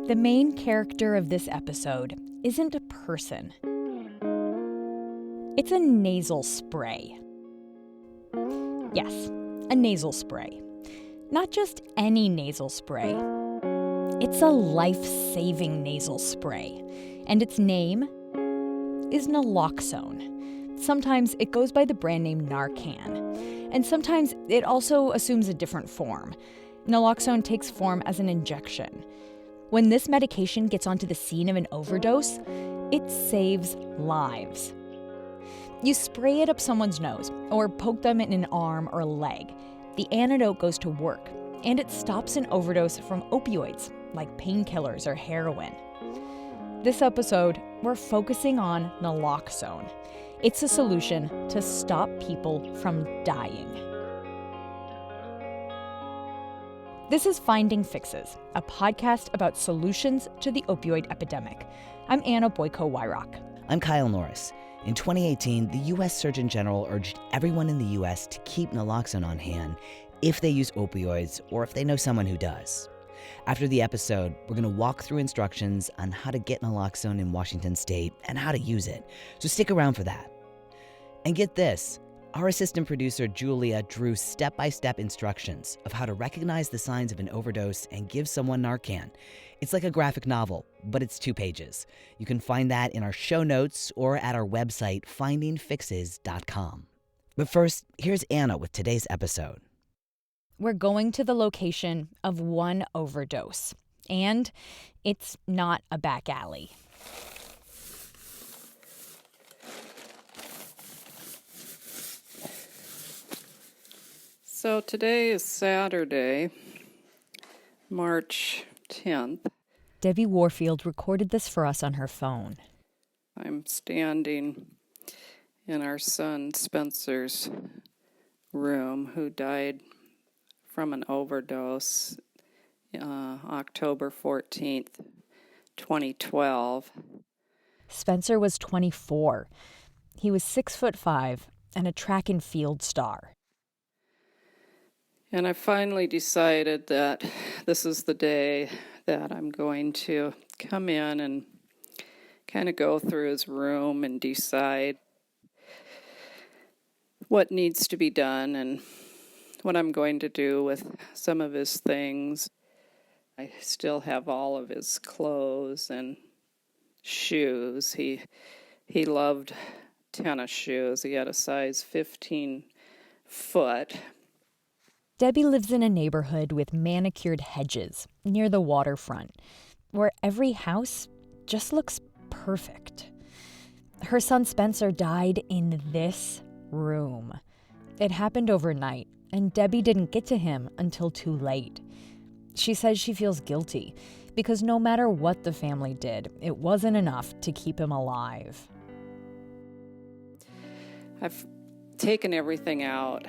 The main character of this episode isn't a person. It's a nasal spray. Yes, a nasal spray. Not just any nasal spray. It's a life-saving nasal spray. And its name is Naloxone. Sometimes it goes by the brand name Narcan. And sometimes it also assumes a different form. Naloxone takes form as an injection. When this medication gets onto the scene of an overdose, it saves lives. You spray it up someone's nose or poke them in an arm or a leg. The antidote goes to work, and it stops an overdose from opioids, like painkillers or heroin. This episode, we're focusing on Naloxone. It's a solution to stop people from dying. This is Finding Fixes, a podcast about solutions to the opioid epidemic. I'm Anna Boyko-Wyrock. I'm Kyle Norris. In 2018, the U.S. Surgeon General urged everyone in the U.S. to keep Naloxone on hand if they use opioids or if they know someone who does. After the episode, we're going to walk through instructions on how to get Naloxone in Washington State and how to use it, so stick around for that. And get this, our assistant producer Julia drew step-by-step instructions of how to recognize the signs of an overdose and give someone Narcan. It's like a graphic novel, but it's 2 pages. You can find that in our show notes or at our website, findingfixes.com. But first, here's Anna with today's episode. We're going to the location of one overdose, and it's not a back alley. So today is Saturday, March 10th. Debbie Warfield recorded this for us on her phone. I'm standing in our son Spencer's room, who died from an overdose October 14th, 2012. Spencer was 24. He was 6'5" and a track and field star. And I finally decided that this is the day that I'm going to come in and kind of go through his room and decide what needs to be done and what I'm going to do with some of his things. I still have all of his clothes and shoes. He loved tennis shoes. He had a size 15 foot. Debbie lives in a neighborhood with manicured hedges near the waterfront, where every house just looks perfect. Her son Spencer died in this room. It happened overnight, and Debbie didn't get to him until too late. She says she feels guilty because no matter what the family did, it wasn't enough to keep him alive. I've taken everything out,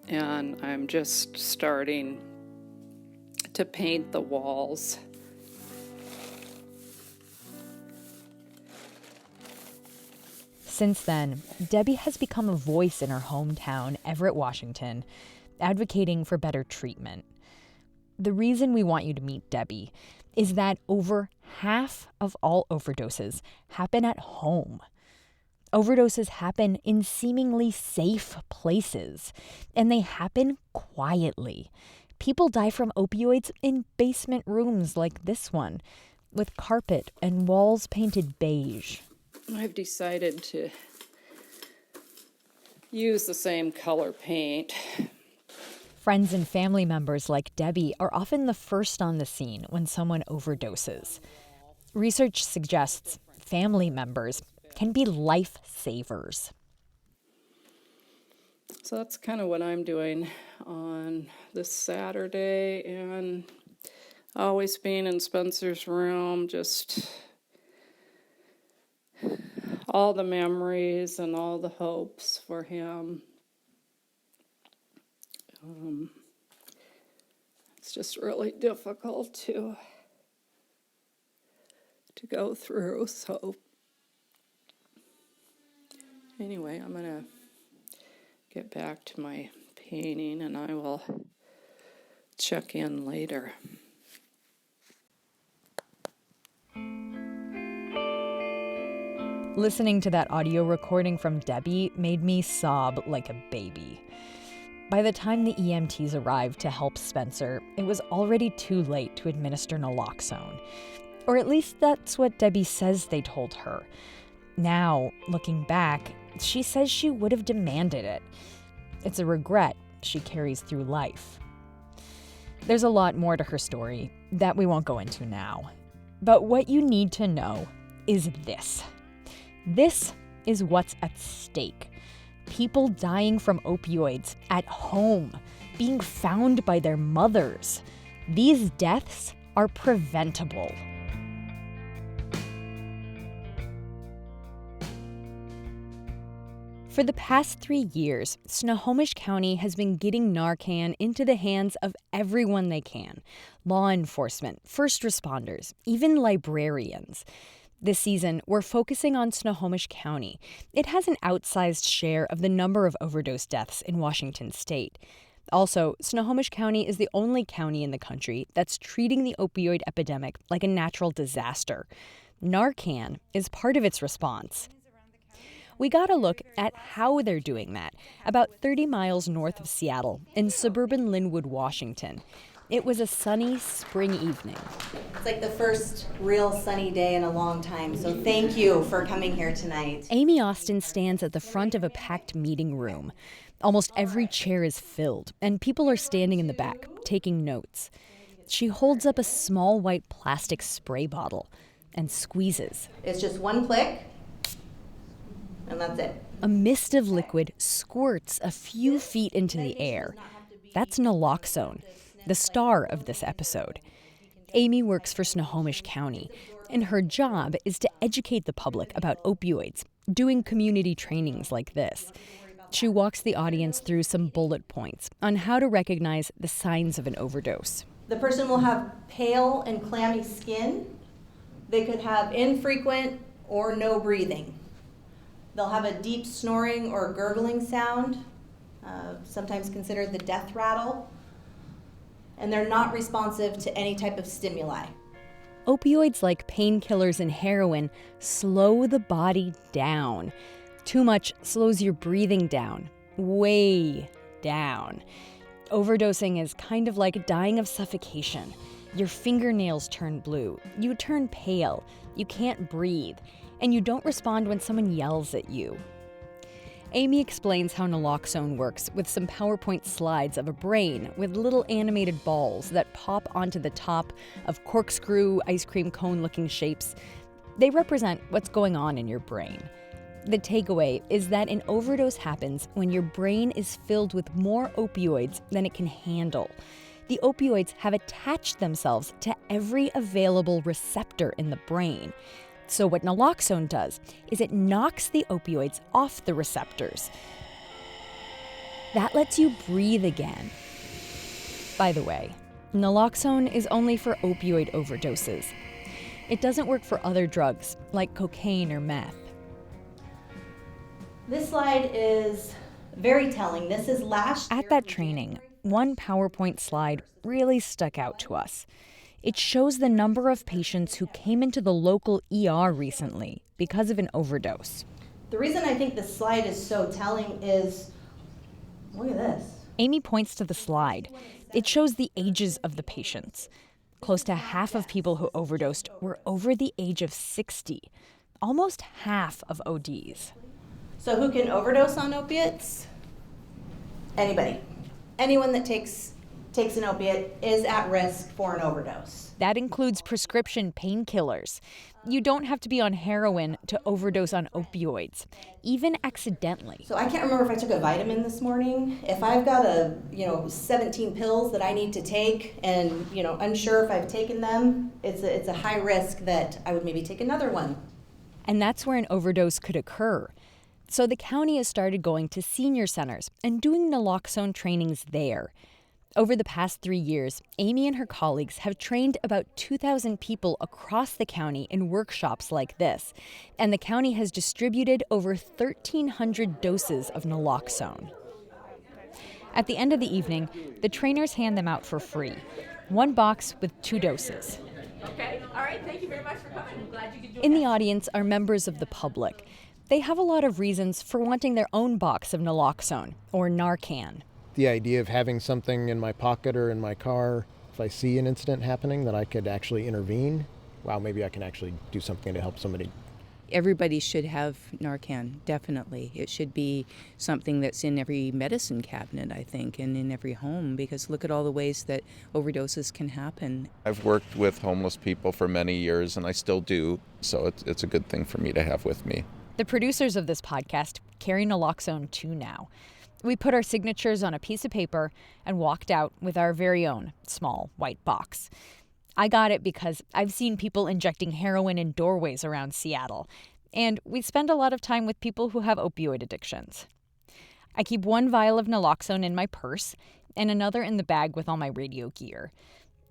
and I'm just starting to paint the walls. Since then, Debbie has become a voice in her hometown, Everett, Washington, advocating for better treatment. The reason we want you to meet Debbie is that over half of all overdoses happen at home. Overdoses happen in seemingly safe places, and they happen quietly. People die from opioids in basement rooms like this one, with carpet and walls painted beige. I've decided to use the same color paint. Friends and family members like Debbie are often the first on the scene when someone overdoses. Research suggests family members can be lifesavers. So that's kind of what I'm doing on this Saturday, and always being in Spencer's room, just all the memories and all the hopes for him. It's just really difficult to go through, so anyway, I'm going to get back to my painting, and I will check in later. Listening to that audio recording from Debbie made me sob like a baby. By the time the EMTs arrived to help Spencer, it was already too late to administer naloxone. Or at least that's what Debbie says they told her. Now, looking back, she says she would have demanded it. It's a regret she carries through life. There's a lot more to her story that we won't go into now. But what you need to know is this. This is what's at stake. People dying from opioids at home, being found by their mothers. These deaths are preventable. For the past 3 years, Snohomish County has been getting Narcan into the hands of everyone they can. Law enforcement, first responders, even librarians. This season, we're focusing on Snohomish County. It has an outsized share of the number of overdose deaths in Washington state. Also, Snohomish County is the only county in the country that's treating the opioid epidemic like a natural disaster. Narcan is part of its response. We got a look at how they're doing that, about 30 miles north of Seattle, in suburban Linwood, Washington. It was a sunny spring evening. It's like the first real sunny day in a long time, so thank you for coming here tonight. Amy Austin stands at the front of a packed meeting room. Almost every chair is filled, and people are standing in the back, taking notes. She holds up a small white plastic spray bottle and squeezes. It's just one click, and that's it. A mist of liquid squirts a few feet into the air. That's Naloxone, the star of this episode. Amy works for Snohomish County, and her job is to educate the public about opioids, doing community trainings like this. She walks the audience through some bullet points on how to recognize the signs of an overdose. The person will have pale and clammy skin. They could have infrequent or no breathing. They'll have a deep snoring or gurgling sound, sometimes considered the death rattle, and they're not responsive to any type of stimuli. Opioids like painkillers and heroin slow the body down. Too much slows your breathing down, way down. Overdosing is kind of like dying of suffocation. Your fingernails turn blue, you turn pale, you can't breathe, and you don't respond when someone yells at you. Amy explains how Naloxone works with some PowerPoint slides of a brain with little animated balls that pop onto the top of corkscrew, ice cream cone-looking shapes. They represent what's going on in your brain. The takeaway is that an overdose happens when your brain is filled with more opioids than it can handle. The opioids have attached themselves to every available receptor in the brain. So what Naloxone does is it knocks the opioids off the receptors. That lets you breathe again. By the way, Naloxone is only for opioid overdoses. It doesn't work for other drugs like cocaine or meth. This slide is very telling. This is last year. At that training, one PowerPoint slide really stuck out to us. It shows the number of patients who came into the local ER recently because of an overdose. The reason I think this slide is so telling is, look at this. Amy points to the slide. It shows the ages of the patients. Close to half of people who overdosed were over the age of 60, almost half of ODs. So who can overdose on opiates? Anybody. Anyone that takes an opiate is at risk for an overdose. That includes prescription painkillers. You don't have to be on heroin to overdose on opioids, even accidentally. So I can't remember if I took a vitamin this morning. If I've got 17 pills that I need to take and, unsure if I've taken them, it's a high risk that I would maybe take another one. And that's where an overdose could occur. So the county has started going to senior centers and doing Naloxone trainings there. Over the past 3 years, Amy and her colleagues have trained about 2,000 people across the county in workshops like this, and the county has distributed over 1,300 doses of Naloxone. At the end of the evening, the trainers hand them out for free, one box with 2 doses. Okay, all right, thank you very much for coming. I'm glad you could join In us. the audience are members of the public. They have a lot of reasons for wanting their own box of Naloxone, or Narcan. The idea of having something in my pocket or in my car, if I see an incident happening, that I could actually intervene. Wow, maybe I can actually do something to help somebody. Everybody should have Narcan, definitely. It should be something that's in every medicine cabinet, I think, and in every home, because look at all the ways that overdoses can happen. I've worked with homeless people for many years, and I still do, so it's a good thing for me to have with me. The producers of this podcast carry Naloxone too now. We put our signatures on a piece of paper and walked out with our very own small white box. I got it because I've seen people injecting heroin in doorways around Seattle, and we spend a lot of time with people who have opioid addictions. I keep one vial of Naloxone in my purse and another in the bag with all my radio gear.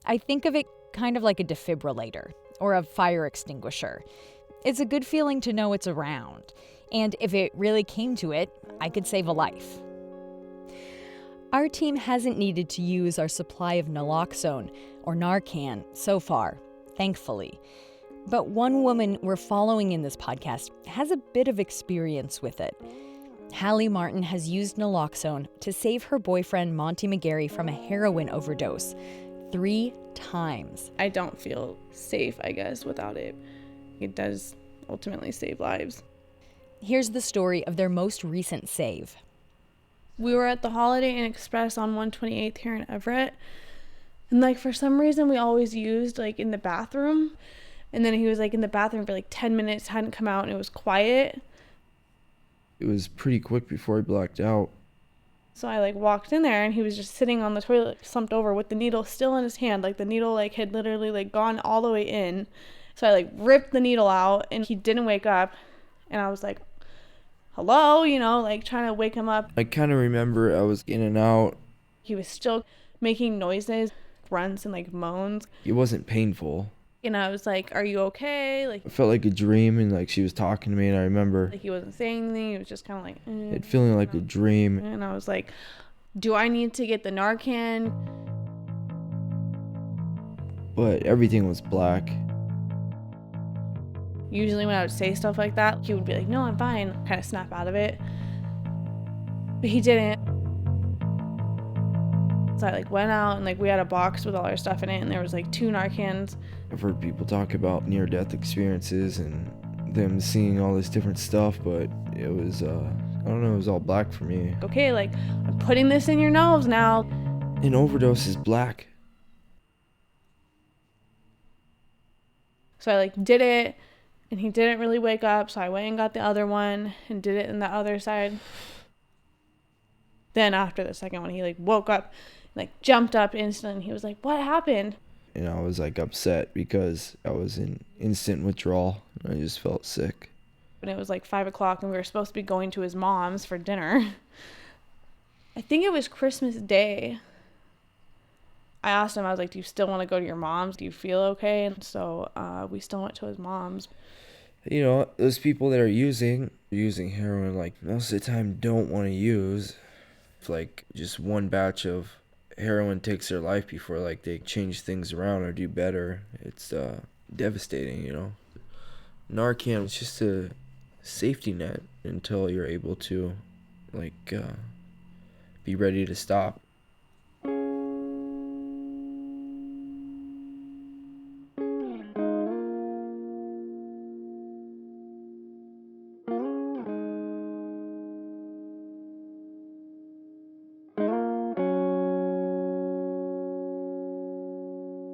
I think of it kind of like a defibrillator or a fire extinguisher. It's a good feeling to know it's around, and if it really came to it, I could save a life. Our team hasn't needed to use our supply of Naloxone or Narcan so far, thankfully. But one woman we're following in this podcast has a bit of experience with it. Hallie Martin has used Naloxone to save her boyfriend Monty McGarry from a heroin overdose 3 times. I don't feel safe, I guess, without it. It does ultimately save lives. Here's the story of their most recent save. We were at the Holiday Inn Express on 128th here in Everett. And for some reason we always used in the bathroom. And then he was in the bathroom for 10 minutes, hadn't come out, and it was quiet. It was pretty quick before he blacked out. So I walked in there and he was just sitting on the toilet, slumped over with the needle still in his hand. The needle had literally gone all the way in. So I ripped the needle out and he didn't wake up. And I was like, hello, trying to wake him up. I kind of remember I was in and out. He was still making noises, grunts and moans. It wasn't painful. And I was like, are you okay? It felt like a dream, and she was talking to me, and I remember he wasn't saying anything. He was just kind of it feeling like a dream. And I was like, do I need to get the Narcan? But everything was black. Usually when I would say stuff like that, he would be like, no, I'm fine. Kind of snap out of it. But he didn't. So I went out and we had a box with all our stuff in it, and there was 2 Narcans. I've heard people talk about near-death experiences and them seeing all this different stuff, but it was, I don't know, it was all black for me. Okay, I'm putting this in your nose now. An overdose is black. So I did it. And he didn't really wake up, so I went and got the other one and did it in the other side. Then after the second one, he woke up, jumped up instantly, and he was like, what happened? And I was upset because I was in instant withdrawal. I just felt sick. And it was 5 o'clock, and we were supposed to be going to his mom's for dinner. I think it was Christmas Day. I asked him, I was like, do you still want to go to your mom's? Do you feel okay? And so we still went to his mom's. Those people that are using heroin, most of the time don't want to use. If, just one batch of heroin takes their life before, they change things around or do better. It's devastating, Narcan is just a safety net until you're able to, be ready to stop.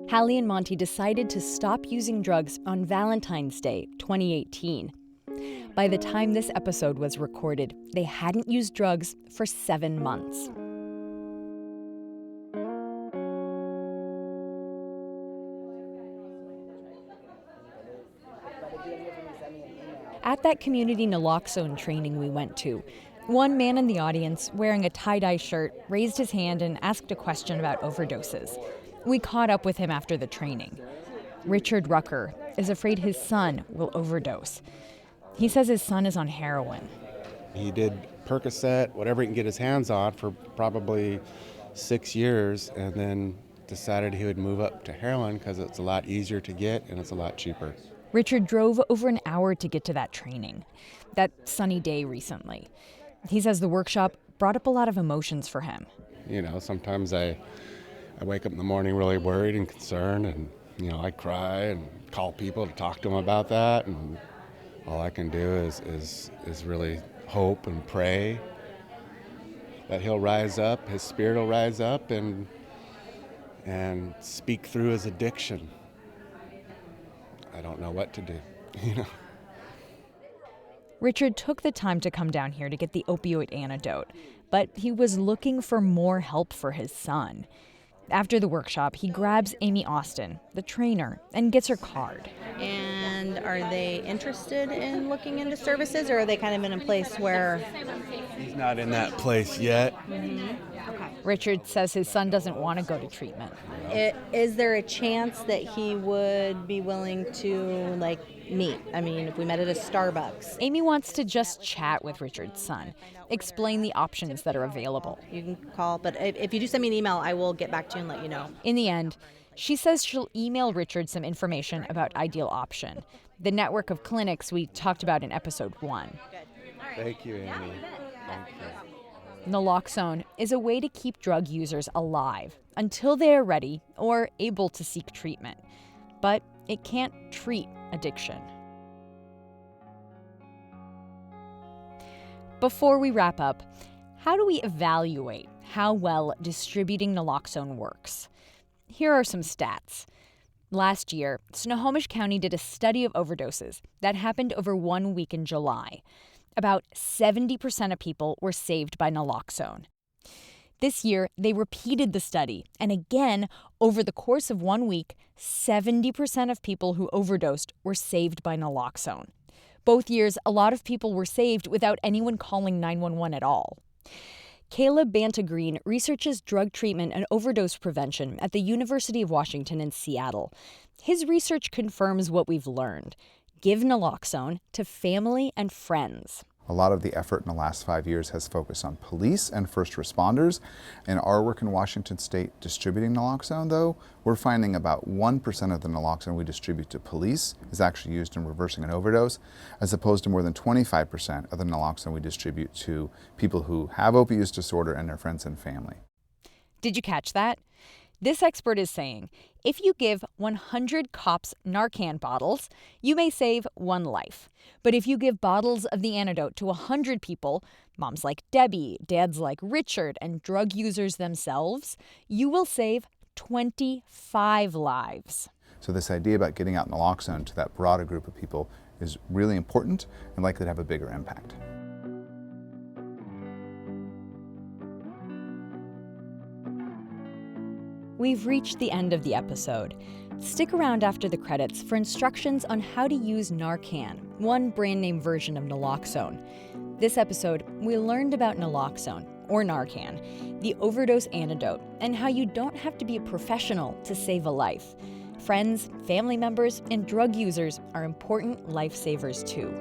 Hallie and Monty decided to stop using drugs on Valentine's Day, 2018. By the time this episode was recorded, they hadn't used drugs for 7 months. At that community Naloxone training we went to, one man in the audience, wearing a tie-dye shirt, raised his hand and asked a question about overdoses. We caught up with him after the training. Richard Rucker is afraid his son will overdose. He says his son is on heroin. He did Percocet, whatever he can get his hands on, for probably 6 years, and then decided he would move up to heroin because it's a lot easier to get and it's a lot cheaper. Richard drove over an hour to get to that training, that sunny day recently. He says the workshop brought up a lot of emotions for him. You know, sometimes I wake up in the morning really worried and concerned, and, you know, I cry and call people to talk to them about that, and all I can do is really hope and pray that he'll rise up, his spirit will rise up and speak through his addiction. I don't know what to do, you know. Richard took the time to come down here to get the opioid antidote, but he was looking for more help for his son. After the workshop, he grabs Amy Austin, the trainer, and gets her card. And are they interested in looking into services, or are they kind of in a place where... He's not in that place yet. Mm-hmm. Okay. Richard says his son doesn't want to go to treatment. Is there a chance that he would be willing to, meet? I mean, if we met at a Starbucks. Amy wants to just chat with Richard's son, explain the options that are available. You can call, but if you do send me an email, I will get back to you and let you know. In the end, she says she'll email Richard some information about Ideal Option, the network of clinics we talked about in episode 1. Thank you, Amy. Thank you. Naloxone is a way to keep drug users alive until they are ready or able to seek treatment. But it can't treat addiction. Before we wrap up, how do we evaluate how well distributing naloxone works? Here are some stats. Last year, Snohomish County did a study of overdoses that happened over 1 week in July. About 70% of people were saved by naloxone. This year, they repeated the study, and again, over the course of 1 week, 70% of people who overdosed were saved by naloxone. Both years, a lot of people were saved without anyone calling 911 at all. Caleb Bantagreen researches drug treatment and overdose prevention at the University of Washington in Seattle. His research confirms what we've learned. Give naloxone to family and friends. A lot of the effort in the last 5 years has focused on police and first responders. In our work in Washington State distributing naloxone, though, we're finding about 1% of the naloxone we distribute to police is actually used in reversing an overdose, as opposed to more than 25% of the naloxone we distribute to people who have opioid use disorder and their friends and family. Did you catch that? This expert is saying, if you give 100 cops Narcan bottles, you may save 1 life. But if you give bottles of the antidote to 100 people, moms like Debbie, dads like Richard, and drug users themselves, you will save 25 lives. So this idea about getting out naloxone to that broader group of people is really important and likely to have a bigger impact. We've reached the end of the episode. Stick around after the credits for instructions on how to use Narcan, one brand name version of naloxone. This episode, we learned about naloxone, or Narcan, the overdose antidote, and how you don't have to be a professional to save a life. Friends, family members, and drug users are important lifesavers too.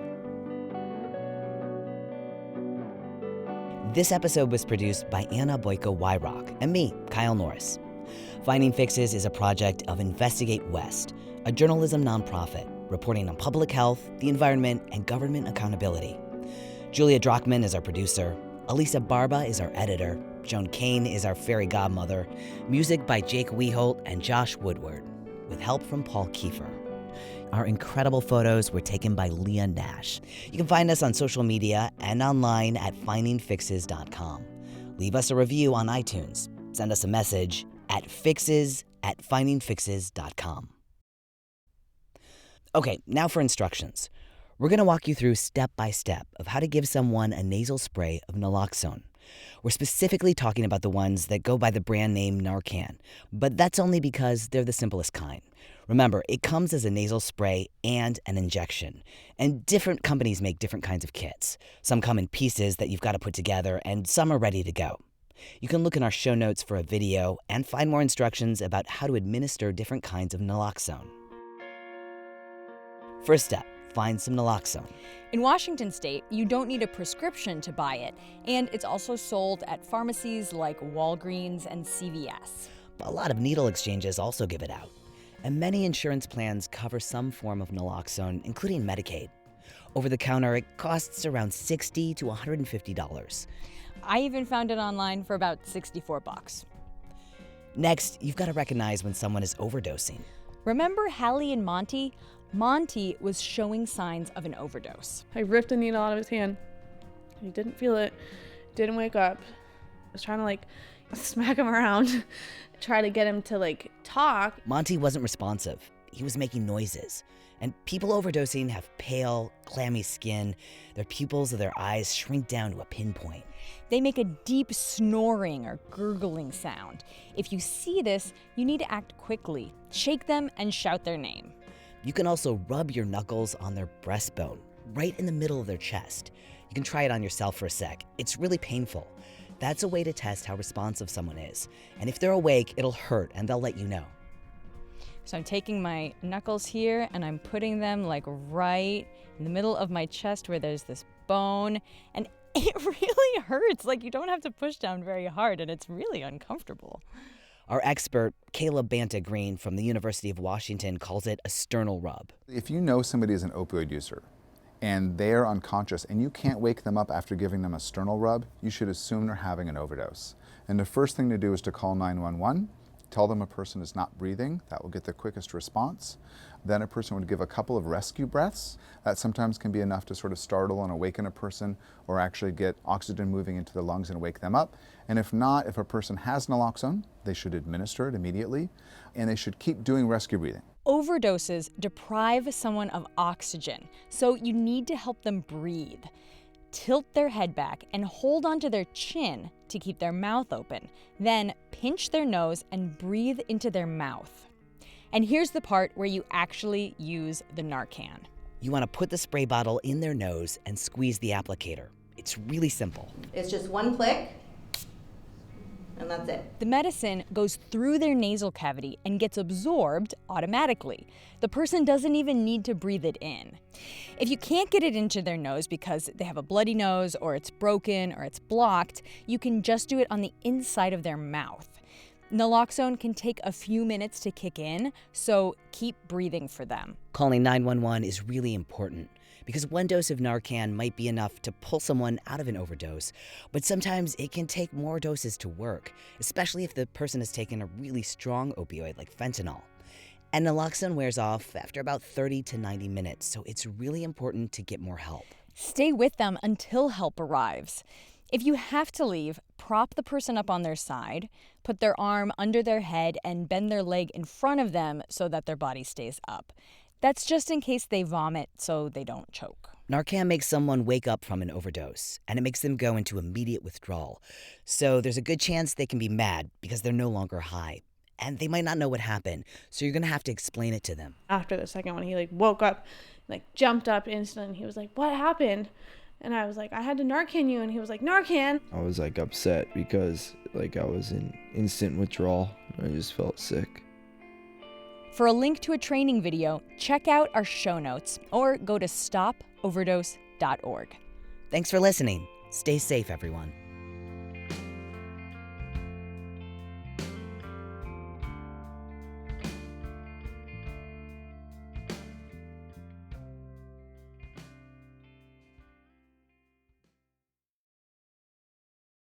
This episode was produced by Anna Boyko-Wyrock and me, Kyle Norris. Finding Fixes is a project of Investigate West, a journalism nonprofit reporting on public health, the environment, and government accountability. Julia Drockman is our producer. Elisa Barba is our editor. Joan Kane is our fairy godmother. Music by Jake Weholt and Josh Woodward, with help from Paul Kiefer. Our incredible photos were taken by Leah Nash. You can find us on social media and online at findingfixes.com. Leave us a review on iTunes. Send us a message at fixes@findingfixes.com. Okay, now for instructions. We're going to walk you through step by step of how to give someone a nasal spray of naloxone. We're specifically talking about the ones that go by the brand name Narcan, but that's only because they're the simplest kind. Remember, it comes as a nasal spray and an injection, and different companies make different kinds of kits. Some come in pieces that you've got to put together, and some are ready to go. You can look in our show notes for a video and find more instructions about how to administer different kinds of naloxone. First step, find some naloxone. In Washington State, you don't need a prescription to buy it, and it's also sold at pharmacies like Walgreens and CVS. a lot of needle exchanges also give it out. And many insurance plans cover some form of naloxone, including Medicaid. Over the counter, it costs around $60 to $150. I even found it online for about $64. Next, you've got to recognize when someone is overdosing. Remember Hallie and Monty? Monty was showing signs of an overdose. I ripped the needle out of his hand. He didn't feel it, didn't wake up. I was trying to smack him around, try to get him to talk. Monty wasn't responsive. He was making noises. And people overdosing have pale, clammy skin. Their pupils of their eyes shrink down to a pinpoint. They make a deep snoring or gurgling sound. If you see this, you need to act quickly. Shake them and shout their name. You can also rub your knuckles on their breastbone, right in the middle of their chest. You can try it on yourself for a sec. It's really painful. That's a way to test how responsive someone is. And if they're awake, it'll hurt and they'll let you know. So I'm taking my knuckles here and I'm putting them right in the middle of my chest where there's this bone. And it really hurts. You don't have to push down very hard and it's really uncomfortable. Our expert, Caleb Banta-Green from the University of Washington, calls it a sternal rub. If you know somebody is an opioid user and they're unconscious and you can't wake them up after giving them a sternal rub, you should assume they're having an overdose. And the first thing to do is to call 911. Tell them a person is not breathing. That will get the quickest response. Then a person would give a couple of rescue breaths. That sometimes can be enough to sort of startle and awaken a person or actually get oxygen moving into the lungs and wake them up. And if not, if a person has naloxone, they should administer it immediately and they should keep doing rescue breathing. Overdoses deprive someone of oxygen, so you need to help them breathe. Tilt their head back and hold onto their chin to keep their mouth open. Then pinch their nose and breathe into their mouth. And here's the part where you actually use the Narcan. You want to put the spray bottle in their nose and squeeze the applicator. It's really simple. It's just one click, and that's it. The medicine goes through their nasal cavity and gets absorbed automatically. The person doesn't even need to breathe it in. If you can't get it into their nose because they have a bloody nose or it's broken or it's blocked, you can just do it on the inside of their mouth. Naloxone can take a few minutes to kick in, so keep breathing for them. Calling 911 is really important because one dose of Narcan might be enough to pull someone out of an overdose, but sometimes it can take more doses to work, especially if the person has taken a really strong opioid like fentanyl. And naloxone wears off after about 30 to 90 minutes, so it's really important to get more help. Stay with them until help arrives. If you have to leave, prop the person up on their side, put their arm under their head, and bend their leg in front of them so that their body stays up. That's just in case they vomit so they don't choke. Narcan makes someone wake up from an overdose, and it makes them go into immediate withdrawal. So there's a good chance they can be mad because they're no longer high. And they might not know what happened, so you're going to have to explain it to them. After the second one, he woke up, jumped up instantly, and he was like, "What happened?" And I was like, "I had to Narcan you." And he was like, "Narcan?" I was upset because I was in instant withdrawal. I just felt sick. For a link to a training video, check out our show notes or go to stopoverdose.org. Thanks for listening. Stay safe, everyone.